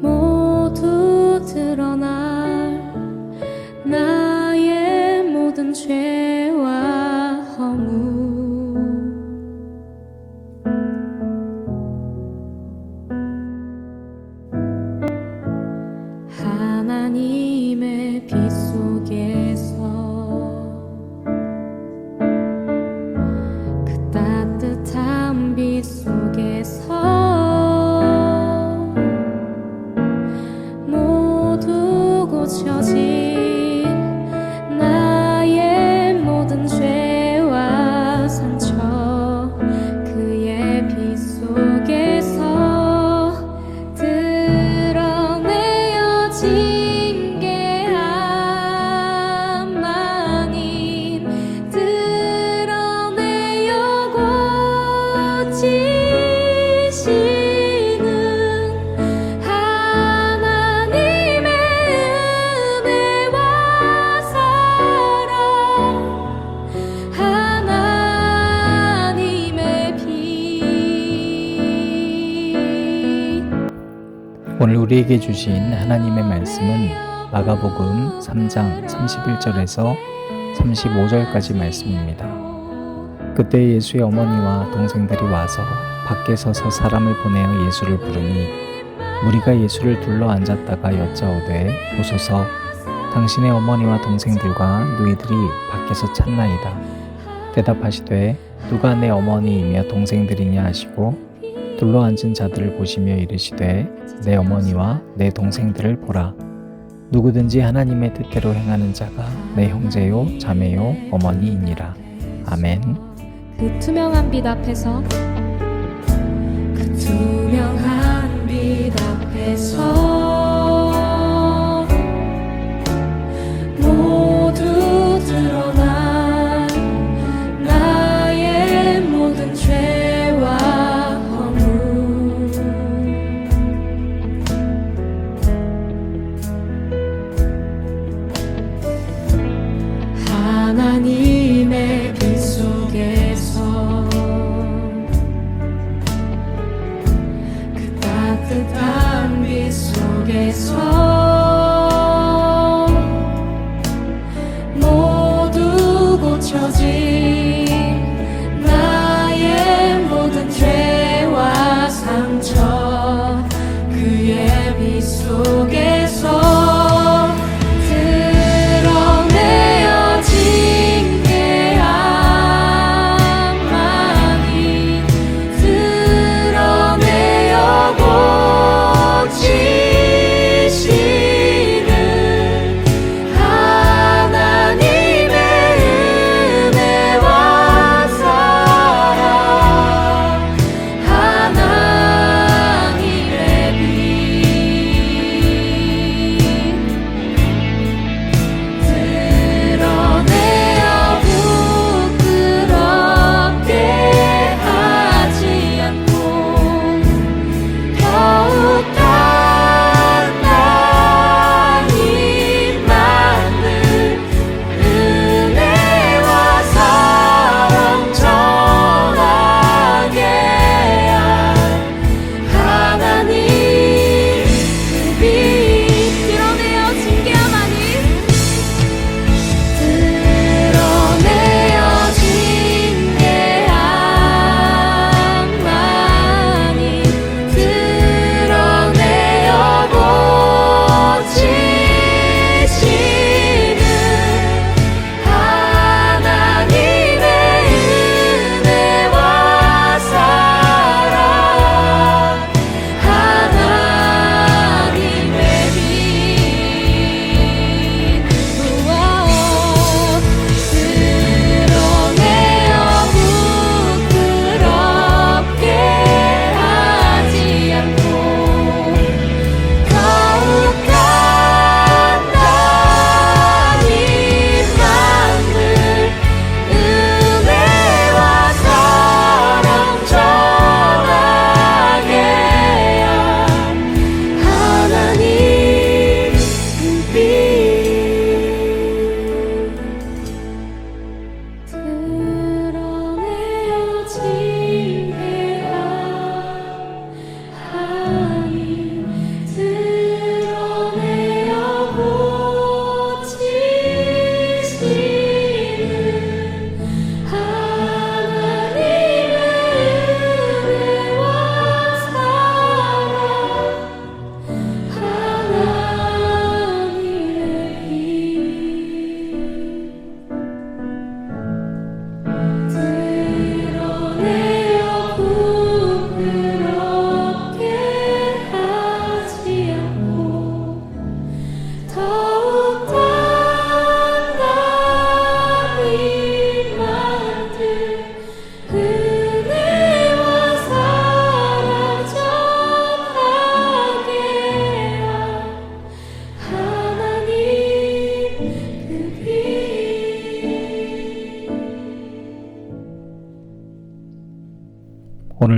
모두 드러날 나의 모든 죄와 허물. 하나님의 빛 속에서 그 따뜻한 빛 속에서 모두 고쳐진 나의 모든 죄와 상처. 그의 빛 속에서 드러내어진 게 하나님, 드러내어 고치시는 하나님의 은혜와 사랑, 하나님의 빛. 오늘 우리에게 주신 하나님의 말씀은 마가복음 3장 31절에서 35절까지 말씀입니다. 그때 예수의 어머니와 동생들이 와서 밖에 서서 사람을 보내어 예수를 부르니 무리가 예수를 둘러 앉았다가 여짜오되 보소서 당신의 어머니와 동생들과 너희들이 밖에서 찾나이다. 대답하시되 누가 내 어머니이며 동생들이냐 하시고 둘러 앉은 자들을 보시며 이르시되 내 어머니와 내 동생들을 보라. 누구든지 하나님의 뜻대로 행하는 자가 내 형제요 자매요 어머니이니라. 아멘. 그 투명한 빛 앞에서, 그 투명한 빛 앞에서 모두 드러난 나의 모든 죄와 허물. 하나님의 빛 속에서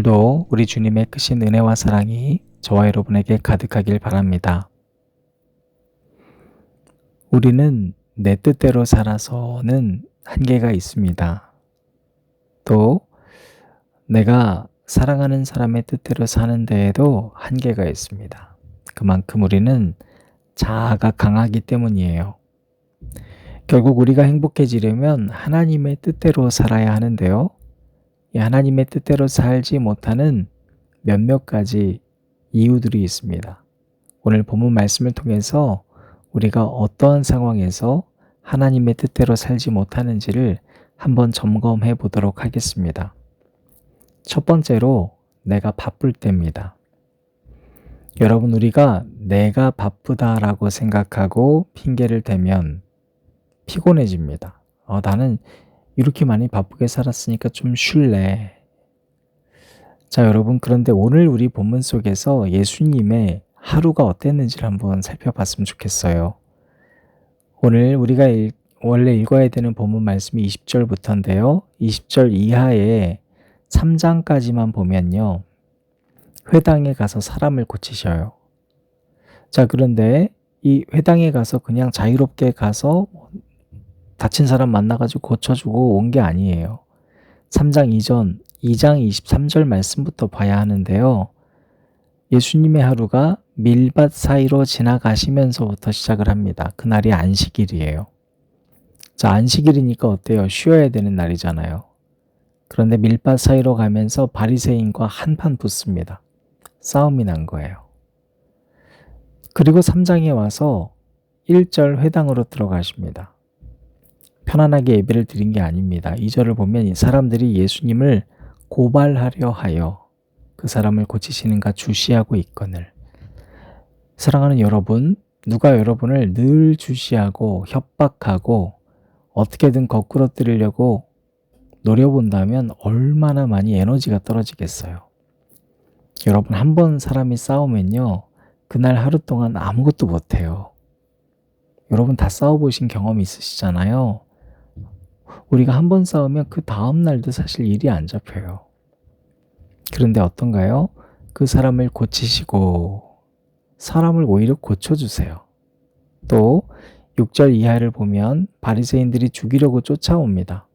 오늘도 우리 주님의 크신 은혜와 사랑이 저와 여러분에게 가득하길 바랍니다. 우리는 내 뜻대로 살아서는 한계가 있습니다. 또 내가 사랑하는 사람의 뜻대로 사는 데에도 한계가 있습니다. 그만큼 우리는 자아가 강하기 때문이에요. 결국 우리가 행복해지려면 하나님의 뜻대로 살아야 하는데요. 이 하나님의 뜻대로 살지 못하는 몇몇 가지 이유들이 있습니다. 오늘 본문 말씀을 통해서 우리가 어떠한 상황에서 하나님의 뜻대로 살지 못하는지를 한번 점검해 보도록 하겠습니다. 첫 번째로 내가 바쁠 때입니다. 여러분, 우리가 내가 바쁘다라고 생각하고 핑계를 대면 피곤해집니다. 나는 이렇게 많이 바쁘게 살았으니까 좀 쉴래. 자, 여러분, 그런데 오늘 우리 본문 속에서 예수님의 하루가 어땠는지를 한번 살펴봤으면 좋겠어요. 오늘 우리가 원래 읽어야 되는 본문 말씀이 20절부터인데요. 20절 이하에 3장까지만 보면요. 회당에 가서 사람을 고치셔요. 자, 그런데 이 회당에 가서 그냥 자유롭게 가서 다친 사람 만나가지고 고쳐주고 온 게 아니에요. 3장 이전 2장 23절 말씀부터 봐야 하는데요. 예수님의 하루가 밀밭 사이로 지나가시면서부터 시작을 합니다. 그날이 안식일이에요. 자, 안식일이니까 어때요? 쉬어야 되는 날이잖아요. 그런데 밀밭 사이로 가면서 바리새인과 한판 붙습니다. 싸움이 난 거예요. 그리고 3장에 와서 1절 회당으로 들어가십니다. 편안하게 예배를 드린 게 아닙니다. 2절을 보면 이 사람들이 예수님을 고발하려 하여 그 사람을 고치시는가 주시하고 있거늘. 사랑하는 여러분, 누가 여러분을 늘 주시하고 협박하고 어떻게든 거꾸러뜨리려고 노려본다면 얼마나 많이 에너지가 떨어지겠어요. 여러분, 한 번 사람이 싸우면요, 그날 하루 동안 아무것도 못해요. 여러분 다 싸워보신 경험이 있으시잖아요. 우리가 한 번 싸우면 그 다음 날도 사실 일이 안 잡혀요. 그런데 어떤가요? 그 사람을 고치시고 사람을 오히려 고쳐주세요. 또 6절 이하를 보면 바리새인들이 죽이려고 쫓아옵니다.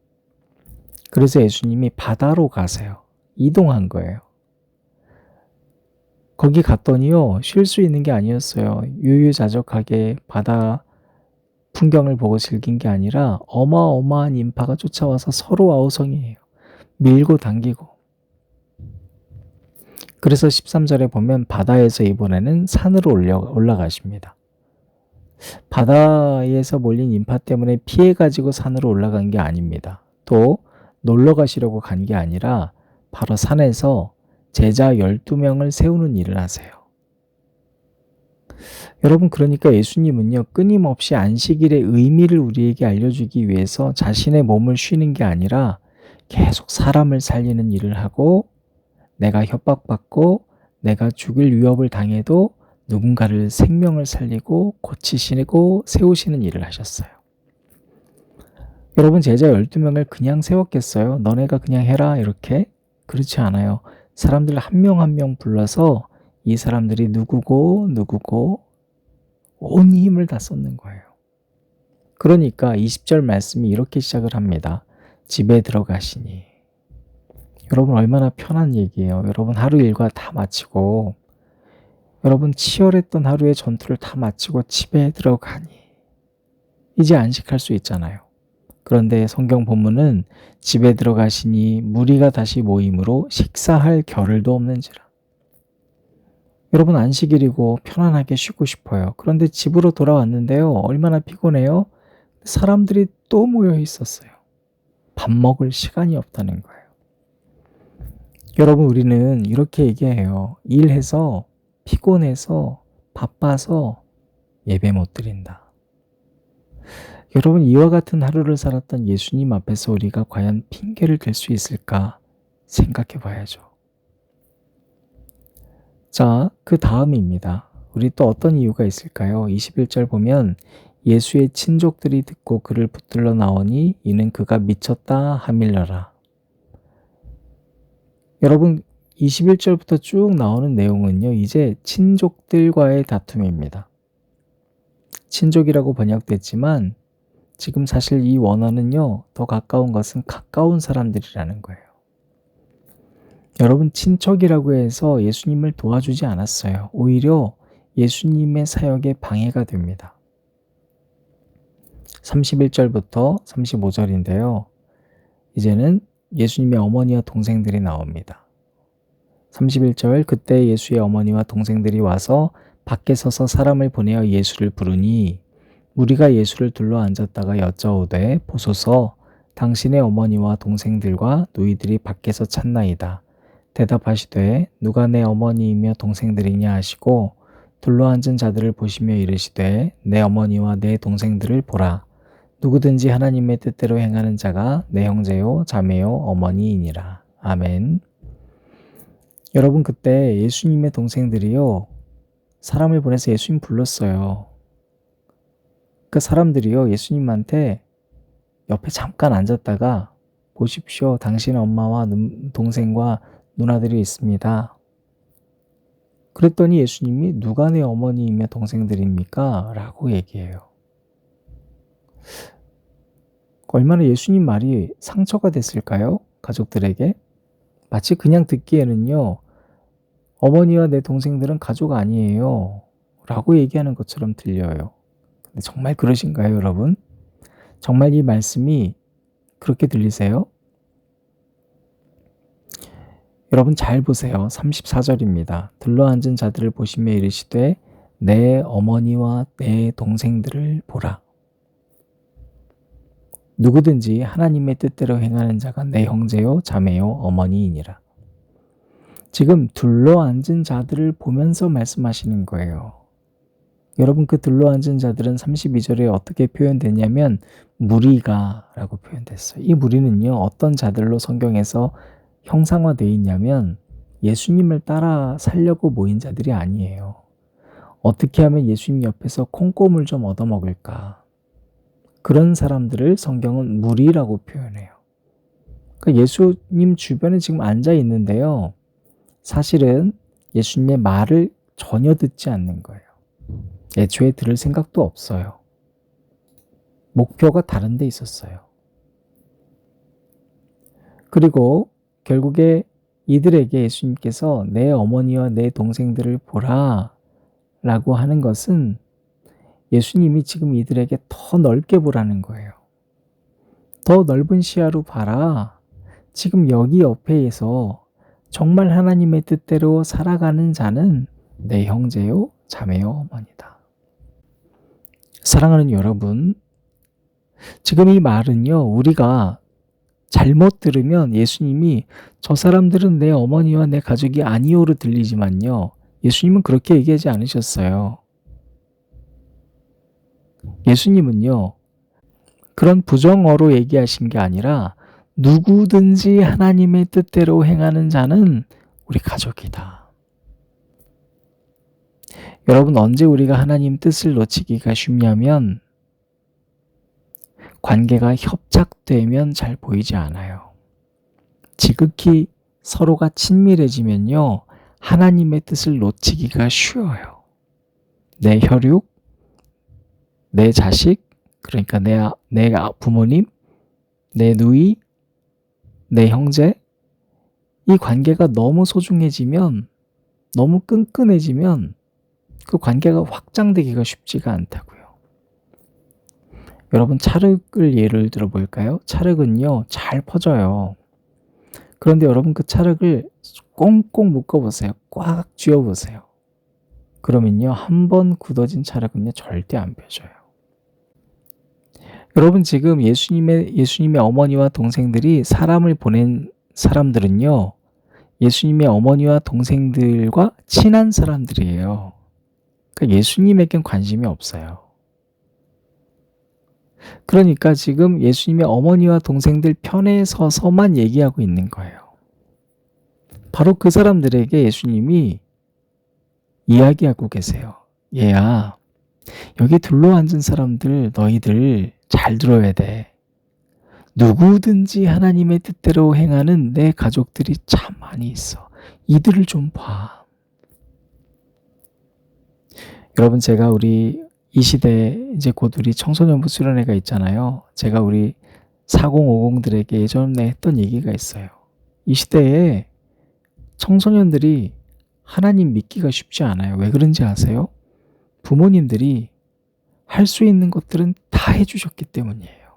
그래서 예수님이 바다로 가세요. 이동한 거예요. 거기 갔더니요, 쉴 수 있는 게 아니었어요. 유유자적하게 바다 풍경을 보고 즐긴 게 아니라 어마어마한 인파가 쫓아와서 서로 아우성이에요. 밀고 당기고. 그래서 13절에 보면 바다에서 이번에는 산으로 올라가십니다. 바다에서 몰린 인파 때문에 피해가지고 산으로 올라간 게 아닙니다. 또 놀러 가시려고 간 게 아니라 바로 산에서 제자 12명을 세우는 일을 하세요. 여러분, 그러니까 예수님은요, 끊임없이 안식일의 의미를 우리에게 알려주기 위해서 자신의 몸을 쉬는 게 아니라 계속 사람을 살리는 일을 하고, 내가 협박받고 내가 죽을 위협을 당해도 누군가를 생명을 살리고 고치시고 세우시는 일을 하셨어요. 여러분, 제자 12명을 그냥 세웠겠어요? 너네가 그냥 해라 이렇게? 그렇지 않아요. 사람들 한 명 한 명 불러서 이 사람들이 누구고 온 힘을 다 쏟는 거예요. 그러니까 20절 말씀이 이렇게 시작을 합니다. 집에 들어가시니. 여러분, 얼마나 편한 얘기예요. 여러분 하루 일과 다 마치고, 여러분 치열했던 하루의 전투를 다 마치고 집에 들어가니 이제 안식할 수 있잖아요. 그런데 성경 본문은 집에 들어가시니 무리가 다시 모임으로 식사할 겨를도 없는지라. 여러분, 안식일이고 편안하게 쉬고 싶어요. 그런데 집으로 돌아왔는데요, 얼마나 피곤해요? 사람들이 또 모여 있었어요. 밥 먹을 시간이 없다는 거예요. 여러분, 우리는 이렇게 얘기해요. 일해서 피곤해서 바빠서 예배 못 드린다. 여러분, 이와 같은 하루를 살았던 예수님 앞에서 우리가 과연 핑계를 댈 수 있을까 생각해 봐야죠. 자, 그 다음입니다. 우리 또 어떤 이유가 있을까요? 21절 보면 예수의 친족들이 듣고 그를 붙들러 나오니 이는 그가 미쳤다 하밀러라. 여러분, 21절부터 쭉 나오는 내용은요, 이제 친족들과의 다툼입니다. 친족이라고 번역됐지만 지금 사실 이 원어는요, 더 가까운 것은 가까운 사람들이라는 거예요. 여러분, 친척이라고 해서 예수님을 도와주지 않았어요. 오히려 예수님의 사역에 방해가 됩니다. 31절부터 35절인데요. 이제는 예수님의 어머니와 동생들이 나옵니다. 31절, 그때 예수의 어머니와 동생들이 와서 밖에 서서 사람을 보내어 예수를 부르니 무리가 예수를 둘러 앉았다가 여짜오되 보소서 당신의 어머니와 동생들과 누이들이 밖에서 찾나이다. 대답하시되 누가 내 어머니이며 동생들이냐 하시고 둘러앉은 자들을 보시며 이르시되 내 어머니와 내 동생들을 보라. 누구든지 하나님의 뜻대로 행하는 자가 내 형제요 자매요 어머니이니라. 아멘. 여러분, 그때 예수님의 동생들이요, 사람을 보내서 예수님 불렀어요. 그 사람들이요, 예수님한테 옆에 잠깐 앉았다가 보십시오, 당신의 엄마와 동생과 누나들이 있습니다. 그랬더니 예수님이 누가 내 어머니이며 동생들입니까? 라고 얘기해요. 얼마나 예수님 말이 상처가 됐을까요? 가족들에게? 마치 그냥 듣기에는요, 어머니와 내 동생들은 가족 아니에요 라고 얘기하는 것처럼 들려요. 근데 정말 그러신가요, 여러분? 정말 이 말씀이 그렇게 들리세요? 여러분 잘 보세요. 34절입니다. 둘러앉은 자들을 보시며 이르시되 내 어머니와 내 동생들을 보라. 누구든지 하나님의 뜻대로 행하는 자가 내 형제요 자매요 어머니이니라. 지금 둘러앉은 자들을 보면서 말씀하시는 거예요. 여러분, 그 둘러앉은 자들은 32절에 어떻게 표현됐냐면 무리가 라고 표현됐어요. 이 무리는요, 어떤 자들로 성경에서 형상화되어 있냐면 예수님을 따라 살려고 모인 자들이 아니에요. 어떻게 하면 예수님 옆에서 콩고물 좀 얻어먹을까, 그런 사람들을 성경은 무리라고 표현해요. 그러니까 예수님 주변에 지금 앉아 있는데요, 사실은 예수님의 말을 전혀 듣지 않는 거예요. 애초에 들을 생각도 없어요. 목표가 다른 데 있었어요. 그리고 결국에 이들에게 예수님께서 내 어머니와 내 동생들을 보라 라고 하는 것은 예수님이 지금 이들에게 더 넓게 보라는 거예요. 더 넓은 시야로 봐라. 지금 여기 옆에서 정말 하나님의 뜻대로 살아가는 자는 내 형제요 자매요 어머니다. 사랑하는 여러분, 지금 이 말은요, 우리가 잘못 들으면 예수님이 저 사람들은 내 어머니와 내 가족이 아니오로 들리지만요, 예수님은 그렇게 얘기하지 않으셨어요. 예수님은요, 그런 부정어로 얘기하신 게 아니라 누구든지 하나님의 뜻대로 행하는 자는 우리 가족이다. 여러분, 언제 우리가 하나님 뜻을 놓치기가 쉽냐면 관계가 협착되면 잘 보이지 않아요. 지극히 서로가 친밀해지면요, 하나님의 뜻을 놓치기가 쉬워요. 내 혈육, 내 자식, 그러니까 내 부모님, 내 누이, 내 형제, 이 관계가 너무 소중해지면, 너무 끈끈해지면 그 관계가 확장되기가 쉽지가 않다고요. 여러분, 찰흙을 예를 들어 볼까요? 찰흙은요, 잘 퍼져요. 그런데 여러분, 그 찰흙을 꽁꽁 묶어보세요. 꽉 쥐어보세요. 그러면요, 한 번 굳어진 찰흙은요, 절대 안 펴져요. 여러분, 지금 예수님의 어머니와 동생들이 사람을 보낸 사람들은요, 예수님의 어머니와 동생들과 친한 사람들이에요. 그러니까 예수님에겐 관심이 없어요. 그러니까 지금 예수님의 어머니와 동생들 편에 서서만 얘기하고 있는 거예요. 바로 그 사람들에게 예수님이 이야기하고 계세요. 얘야, 여기 둘러앉은 사람들, 너희들 잘 들어야 돼. 누구든지 하나님의 뜻대로 행하는 내 가족들이 참 많이 있어. 이들을 좀 봐. 여러분, 제가 우리 이 시대에 이제 곧 우리 청소년부 수련회가 있잖아요. 제가 우리 4050들에게 예전에 했던 얘기가 있어요. 이 시대에 청소년들이 하나님 믿기가 쉽지 않아요. 왜 그런지 아세요? 부모님들이 할 수 있는 것들은 다 해주셨기 때문이에요.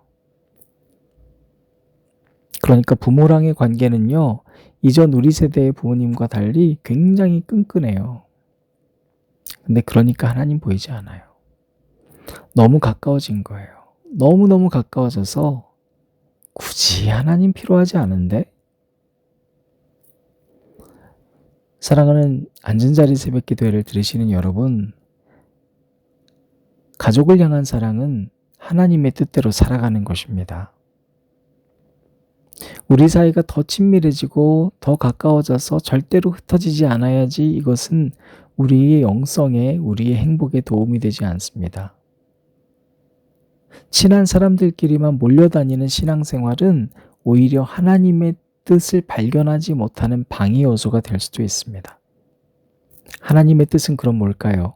그러니까 부모랑의 관계는요, 이전 우리 세대의 부모님과 달리 굉장히 끈끈해요. 근데 그러니까 하나님 보이지 않아요. 너무 가까워진 거예요. 너무너무 가까워져서 굳이 하나님 필요하지 않은데? 사랑하는 앉은자리 새벽기도회를 들으시는 여러분, 가족을 향한 사랑은 하나님의 뜻대로 살아가는 것입니다. 우리 사이가 더 친밀해지고 더 가까워져서 절대로 흩어지지 않아야지 이것은 우리의 영성에, 우리의 행복에 도움이 되지 않습니다. 친한 사람들끼리만 몰려다니는 신앙생활은 오히려 하나님의 뜻을 발견하지 못하는 방해 요소가 될 수도 있습니다. 하나님의 뜻은 그럼 뭘까요?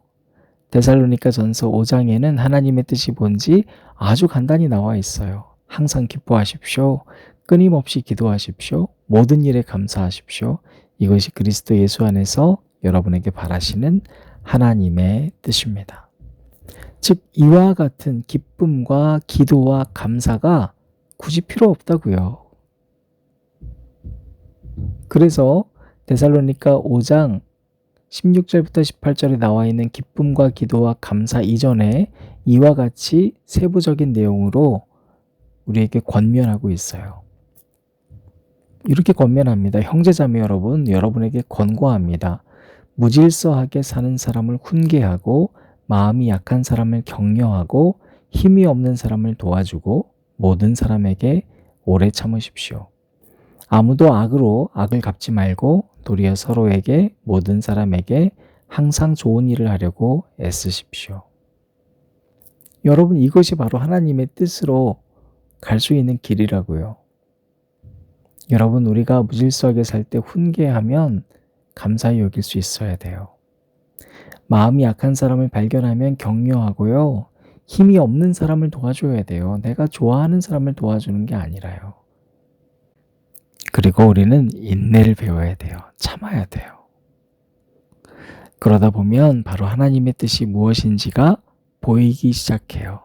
데살로니가 전서 5장에는 하나님의 뜻이 뭔지 아주 간단히 나와 있어요. 항상 기뻐하십시오. 끊임없이 기도하십시오. 모든 일에 감사하십시오. 이것이 그리스도 예수 안에서 여러분에게 바라시는 하나님의 뜻입니다. 즉, 이와 같은 기쁨과 기도와 감사가 굳이 필요 없다고요. 그래서 데살로니가 5장 16절부터 18절에 나와 있는 기쁨과 기도와 감사 이전에 이와 같이 세부적인 내용으로 우리에게 권면하고 있어요. 이렇게 권면합니다. 형제자매 여러분, 여러분에게 권고합니다. 무질서하게 사는 사람을 훈계하고 마음이 약한 사람을 격려하고 힘이 없는 사람을 도와주고 모든 사람에게 오래 참으십시오. 아무도 악으로 악을 갚지 말고 도리어 서로에게 모든 사람에게 항상 좋은 일을 하려고 애쓰십시오. 여러분, 이것이 바로 하나님의 뜻으로 갈 수 있는 길이라고요. 여러분, 우리가 무질서하게 살 때 훈계하면 감사히 여길 수 있어야 돼요. 마음이 약한 사람을 발견하면 격려하고요. 힘이 없는 사람을 도와줘야 돼요. 내가 좋아하는 사람을 도와주는 게 아니라요. 그리고 우리는 인내를 배워야 돼요. 참아야 돼요. 그러다 보면 바로 하나님의 뜻이 무엇인지가 보이기 시작해요.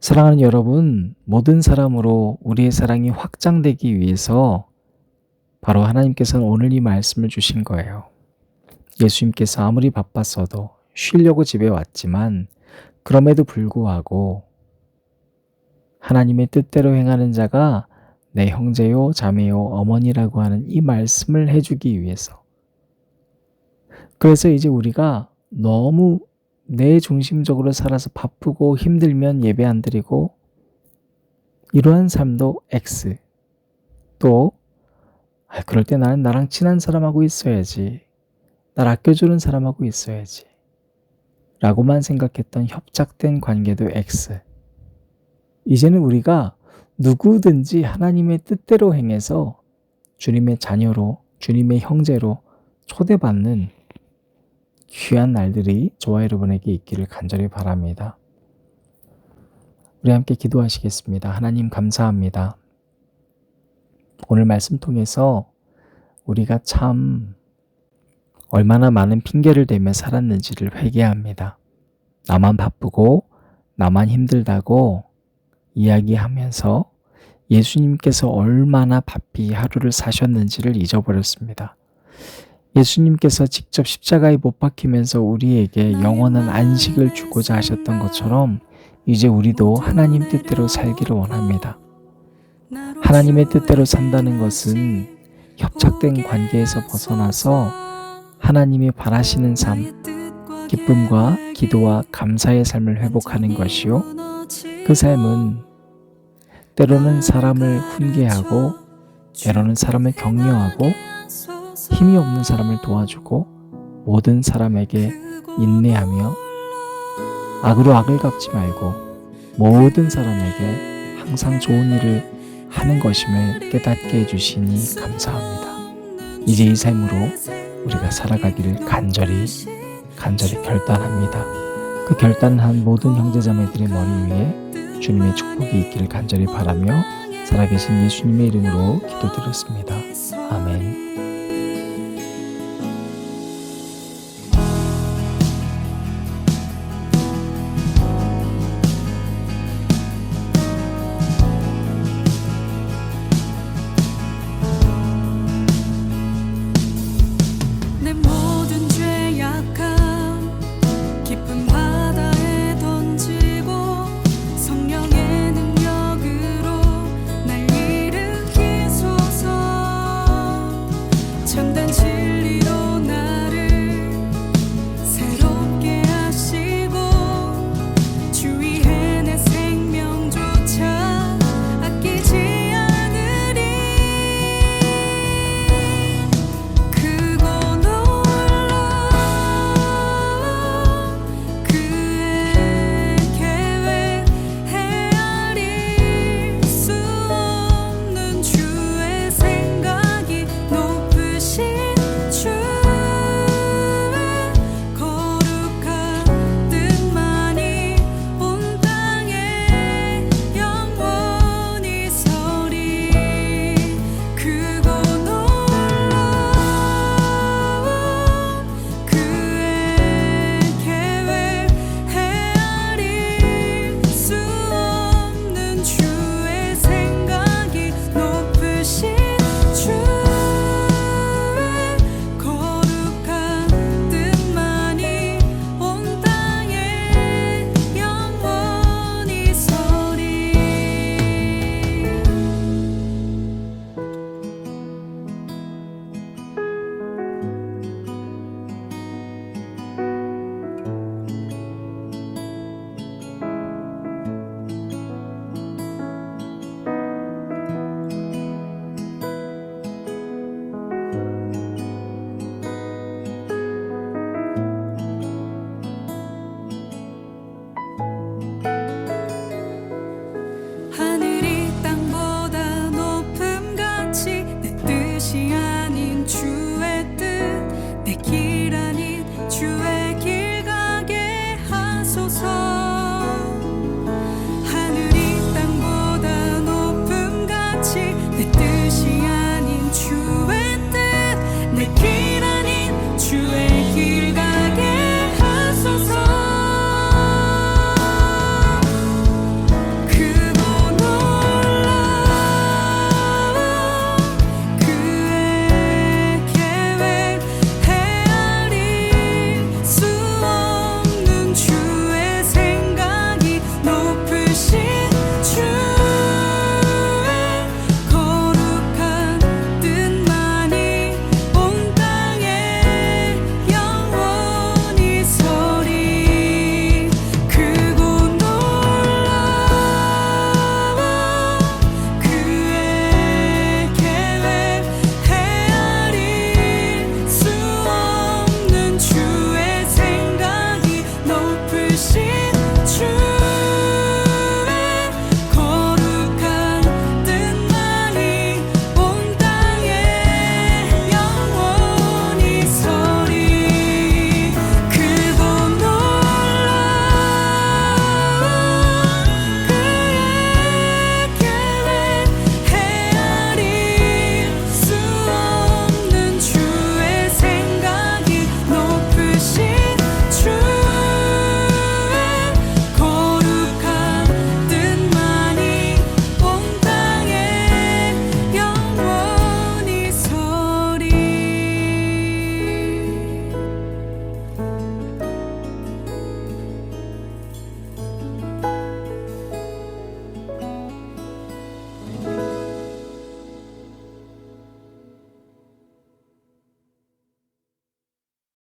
사랑하는 여러분, 모든 사람으로 우리의 사랑이 확장되기 위해서 바로 하나님께서는 오늘 이 말씀을 주신 거예요. 예수님께서 아무리 바빴어도 쉬려고 집에 왔지만 그럼에도 불구하고 하나님의 뜻대로 행하는 자가 내 형제요, 자매요, 어머니라고 하는 이 말씀을 해주기 위해서. 그래서 이제 우리가 너무 내 중심적으로 살아서 바쁘고 힘들면 예배 안 드리고 이러한 삶도 X. 또 그럴 때 나는 나랑 친한 사람하고 있어야지. 날 아껴주는 사람하고 있어야지. 라고만 생각했던 협착된 관계도 X. 이제는 우리가 누구든지 하나님의 뜻대로 행해서 주님의 자녀로, 주님의 형제로 초대받는 귀한 날들이 저와 여러분에게 있기를 간절히 바랍니다. 우리 함께 기도하시겠습니다. 하나님 감사합니다. 오늘 말씀 통해서 우리가 참 얼마나 많은 핑계를 대며 살았는지를 회개합니다. 나만 바쁘고 나만 힘들다고 이야기하면서 예수님께서 얼마나 바삐 하루를 사셨는지를 잊어버렸습니다. 예수님께서 직접 십자가에 못 박히면서 우리에게 영원한 안식을 주고자 하셨던 것처럼 이제 우리도 하나님 뜻대로 살기를 원합니다. 하나님의 뜻대로 산다는 것은 협착된 관계에서 벗어나서 하나님이 바라시는 삶, 기쁨과 기도와 감사의 삶을 회복하는 것이요. 그 삶은 때로는 사람을 훈계하고 때로는 사람을 격려하고 힘이 없는 사람을 도와주고 모든 사람에게 인내하며 악으로 악을 갚지 말고 모든 사람에게 항상 좋은 일을 하는 것임을 깨닫게 해주시니 감사합니다. 이제 이 삶으로 우리가 살아가기를 간절히 결단합니다. 그 결단한 모든 형제자매들의 머리 위에 주님의 축복이 있기를 간절히 바라며 살아계신 예수님의 이름으로 기도드렸습니다. 아멘. 내 모든 죄악함 깊은 바다에 던지고 성령의 능력으로 날 일으키소서. 참된 진리로 나를 새롭게 하시고 주 위에 내 생명조차 아끼지 않으리. 그건 그의 계획 헤아릴 수 없는 주의 생각이 높으신 주의 거룩한 뜻만이 온 땅에 영원히 서리. 그건 그의 계획 헤아릴 수 없는 주의 생각이 높으신 주의 거룩한 뜻만이 온 땅에 영원히 서리. 하늘이 땅보다 높음같이 내 뜻이 아닌 주의 뜻, 내 길 아닌 주의 길 가게 하소서. 하늘이 땅보다 높음같이 내 뜻이 아닌 주의 뜻, 내 길